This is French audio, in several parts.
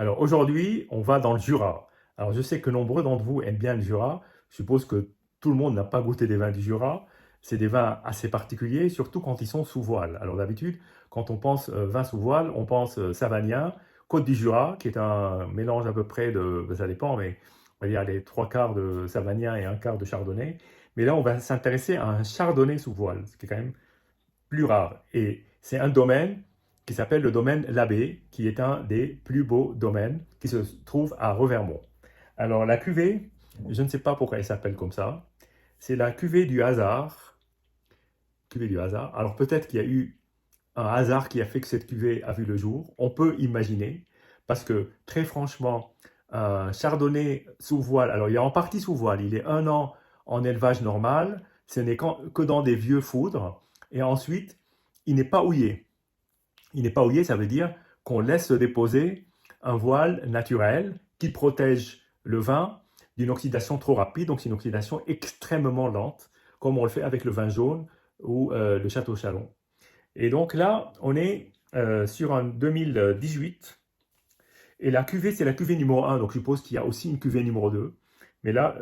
Alors aujourd'hui, on va dans le Jura. Alors je sais que nombreux d'entre vous aiment bien le Jura. Je suppose que tout le monde n'a pas goûté des vins du Jura. C'est des vins assez particuliers, surtout quand ils sont sous voile. Alors d'habitude, quand on pense vin sous voile, on pense Savagnin, Côte du Jura, qui est un mélange à peu près de, ça dépend, mais on va dire les trois quarts de Savagnin et un quart de Chardonnay. Mais là, on va s'intéresser à un Chardonnay sous voile, ce qui est quand même plus rare. Et c'est un domaine qui s'appelle le domaine Labbé, qui est un des plus beaux domaines qui se trouve à Revermont. Alors la cuvée, je ne sais pas pourquoi elle s'appelle comme ça, c'est la cuvée du hasard. Cuvée du hasard. Alors peut-être qu'il y a eu un hasard qui a fait que cette cuvée a vu le jour. On peut imaginer, parce que très franchement, un chardonnay sous voile, alors il est en partie sous voile, il est un an en élevage normal, ce n'est que dans des vieux foudres, et ensuite, il n'est pas houillé. Il n'est pas houillé, ça veut dire qu'on laisse se déposer un voile naturel qui protège le vin d'une oxydation trop rapide, donc c'est une oxydation extrêmement lente, comme on le fait avec le vin jaune ou le Château Chalon. Et donc là, on est sur un 2018. Et la cuvée, c'est la cuvée numéro un. Donc je suppose qu'il y a aussi une cuvée numéro 2. Mais là,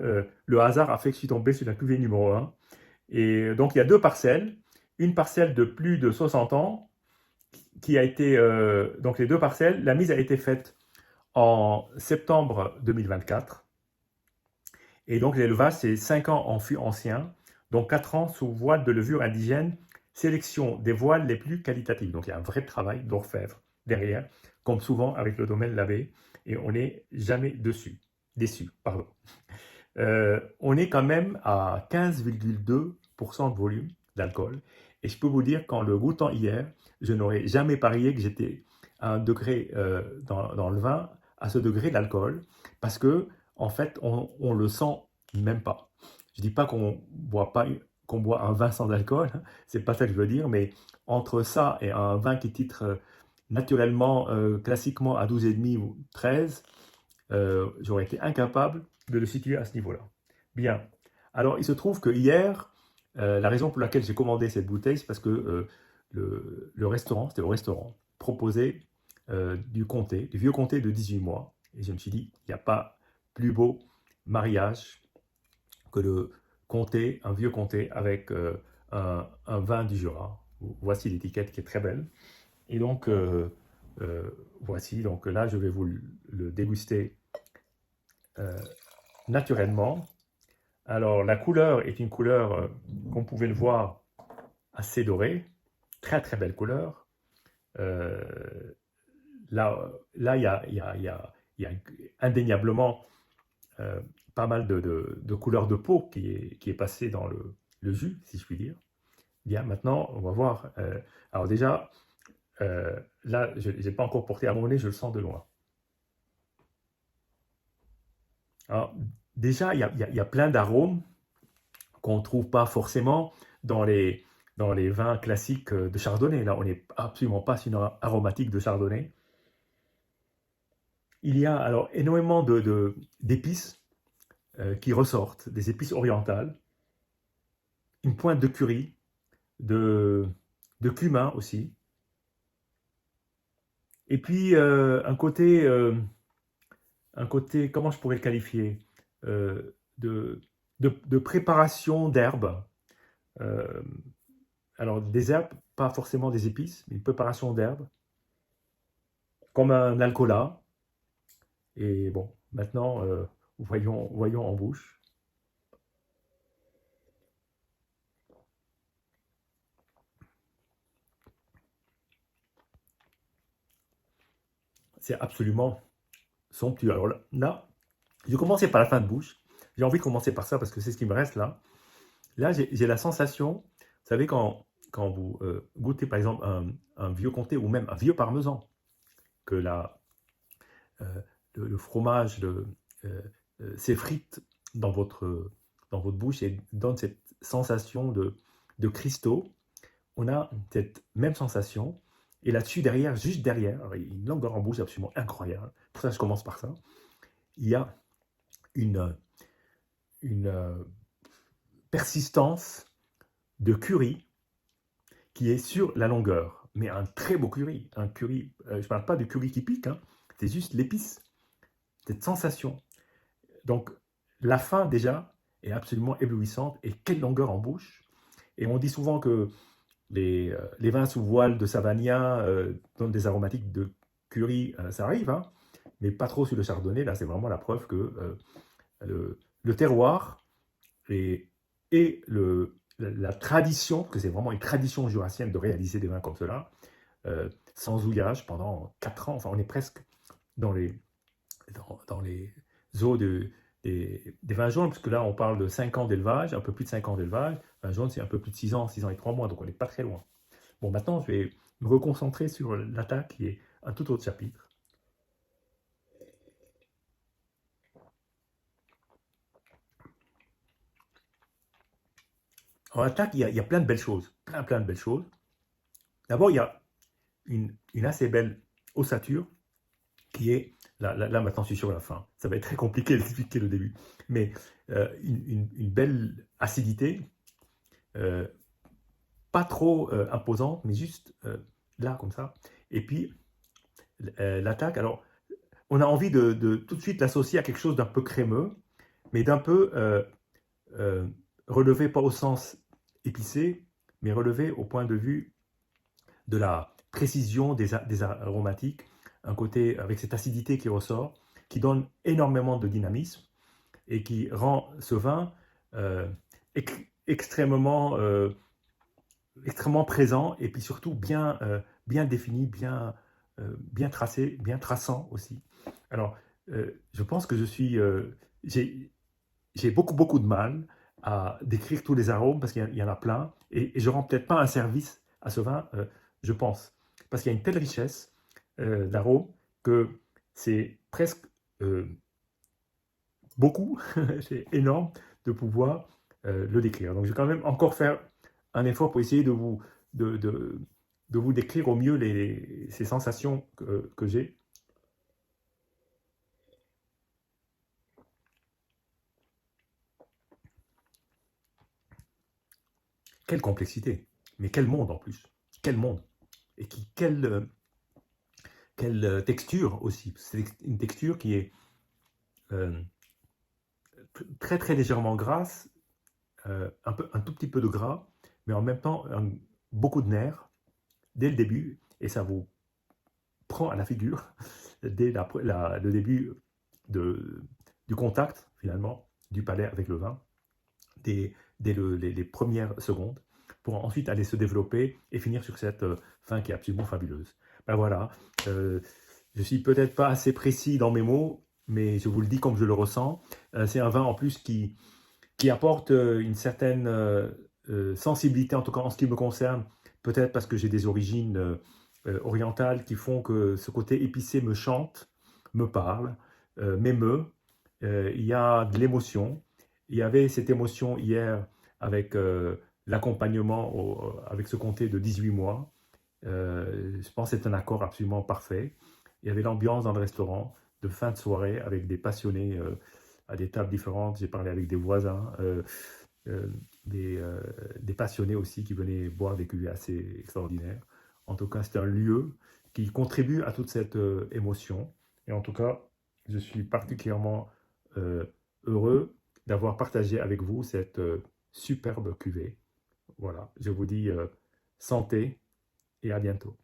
le hasard a fait que je suis tombé sur la cuvée numéro un. Et donc il y a deux parcelles. Une parcelle de plus de 60 ans, qui a été... donc les deux parcelles, la mise a été faite en septembre 2024. Et donc l'élevage, c'est 5 ans en fût ancien, donc 4 ans sous voile de levure indigène, sélection des voiles les plus qualitatifs. Donc il y a un vrai travail d'orfèvre derrière, comme souvent avec le domaine Labbé, et on n'est jamais déçu. Pardon. On est quand même à 15,2% de volume d'alcool. Et je peux vous dire qu'en le goûtant hier, je n'aurais jamais parié que j'étais à un degré dans le vin, à ce degré d'alcool, parce que en fait, on le sent même pas. Je dis pas qu'on boit un vin sans alcool, c'est pas ça que je veux dire, mais entre ça et un vin qui titre naturellement, classiquement à 12,5 ou 13, j'aurais été incapable de le situer à ce niveau-là. Bien. Alors, il se trouve que hier, la raison pour laquelle j'ai commandé cette bouteille, c'est parce que le restaurant, c'était le restaurant, proposait du comté, du vieux comté de 18 mois. Et je me suis dit, il n'y a pas plus beau mariage que le comté, un vieux comté avec un vin du Jura. Voici l'étiquette qui est très belle. Et donc, voici, donc là, je vais vous le déguster naturellement. Alors, la couleur est une couleur, comme vous pouvez le voir, assez dorée. Très, très belle couleur. Euh, là, il y a indéniablement pas mal de couleur de peau qui est passée dans le jus, si je puis dire. Bien, maintenant, on va voir. Alors déjà, là, je n'ai pas encore porté à mon nez, je le sens de loin. Alors, déjà, il y a plein d'arômes qu'on ne trouve pas forcément dans les vins classiques de Chardonnay. Là, on n'est absolument pas sur une aromatique de Chardonnay. Il y a alors énormément d'épices qui ressortent, des épices orientales, une pointe de curry, de, de cumin aussi, et puis un côté, comment je pourrais le qualifier, de, de préparation d'herbes. Euh, alors des herbes, pas forcément des épices, mais une préparation d'herbes, comme un alcoolat. Et bon, maintenant, voyons en bouche. C'est absolument somptueux. Alors là, je vais commencer par la fin de bouche. J'ai envie de commencer par ça parce que c'est ce qui me reste là. Là, j'ai la sensation, vous savez, quand vous goûtez par exemple un vieux comté ou même un vieux parmesan, que euh, le fromage s'effrite dans votre bouche et donne cette sensation de cristaux. On a cette même sensation. Et là-dessus, derrière, juste derrière, il y a une longueur en bouche absolument incroyable. Pour ça, je commence par ça. Il y a une, une persistance de curry qui est sur la longueur. Mais un très beau curry. Un curry, je ne parle pas de curry qui pique, hein, c'est juste l'épice, cette sensation. Donc, la fin, déjà, est absolument éblouissante. Et quelle longueur en bouche! Et on dit souvent que les vins sous voile de Savagnin donnent des aromatiques de curry, ça arrive, hein, mais pas trop sur le chardonnay. Là, c'est vraiment la preuve que le terroir et la tradition, que c'est vraiment une tradition jurassienne de réaliser des vins comme cela, sans houillage pendant 4 ans. Enfin, on est presque dans les eaux des vins jaunes, parce que là, on parle de 5 ans d'élevage, un peu plus de 5 ans d'élevage. Vin jaune, c'est un peu plus de 6 ans, 6 ans et 3 mois, donc on n'est pas très loin. Bon, maintenant, je vais me reconcentrer sur l'attaque, qui est un tout autre chapitre. En attaque, il y a plein de belles choses, plein de belles choses. D'abord, il y a une assez belle ossature, qui est, là maintenant je suis sur la fin, ça va être très compliqué d'expliquer le début, mais une belle acidité, euh, pas trop imposante, mais juste là, comme ça. Et puis, l'attaque, alors, on a envie de tout de suite l'associer à quelque chose d'un peu crémeux, mais d'un peu euh, relevé, pas au sens épicé, mais relevé au point de vue de la précision des aromatiques, un côté avec cette acidité qui ressort, qui donne énormément de dynamisme et qui rend ce vin euh, extrêmement, extrêmement présent et puis surtout bien défini, bien tracé, bien traçant aussi. Alors, je pense que j'ai beaucoup de mal à décrire tous les arômes parce qu'il y en a plein et je rends peut-être pas un service à ce vin, je pense. Parce qu'il y a une telle richesse d'arômes que c'est presque beaucoup, c'est énorme de pouvoir le décrire. Donc je vais quand même encore faire un effort pour essayer de, de, de vous décrire au mieux ces sensations que j'ai. Quelle complexité, mais quel monde en plus, quel monde, et quelle texture aussi. C'est une texture qui est euh, très légèrement grasse, un tout petit peu de gras, mais en même temps beaucoup de nerfs dès le début, et ça vous prend à la figure dès le début de, du contact finalement du palais avec le vin, dès les premières secondes, pour ensuite aller se développer et finir sur cette fin qui est absolument fabuleuse. Ben voilà, je suis peut-être pas assez précis dans mes mots, mais je vous le dis comme je le ressens. C'est un vin en plus qui apporte une certaine sensibilité, en tout cas en ce qui me concerne, peut-être parce que j'ai des origines orientales qui font que ce côté épicé me chante, me parle, m'émeut. Il y a de l'émotion. Il y avait cette émotion hier avec l'accompagnement avec ce comté de 18 mois. Je pense que c'est un accord absolument parfait. Il y avait l'ambiance dans le restaurant de fin de soirée avec des passionnés à des tables différentes. J'ai parlé avec des voisins, euh, des passionnés aussi qui venaient boire des cuvées assez extraordinaires. En tout cas, c'est un lieu qui contribue à toute cette émotion. Et en tout cas, je suis particulièrement euh, heureux d'avoir partagé avec vous cette superbe cuvée. Voilà, je vous dis santé et à bientôt.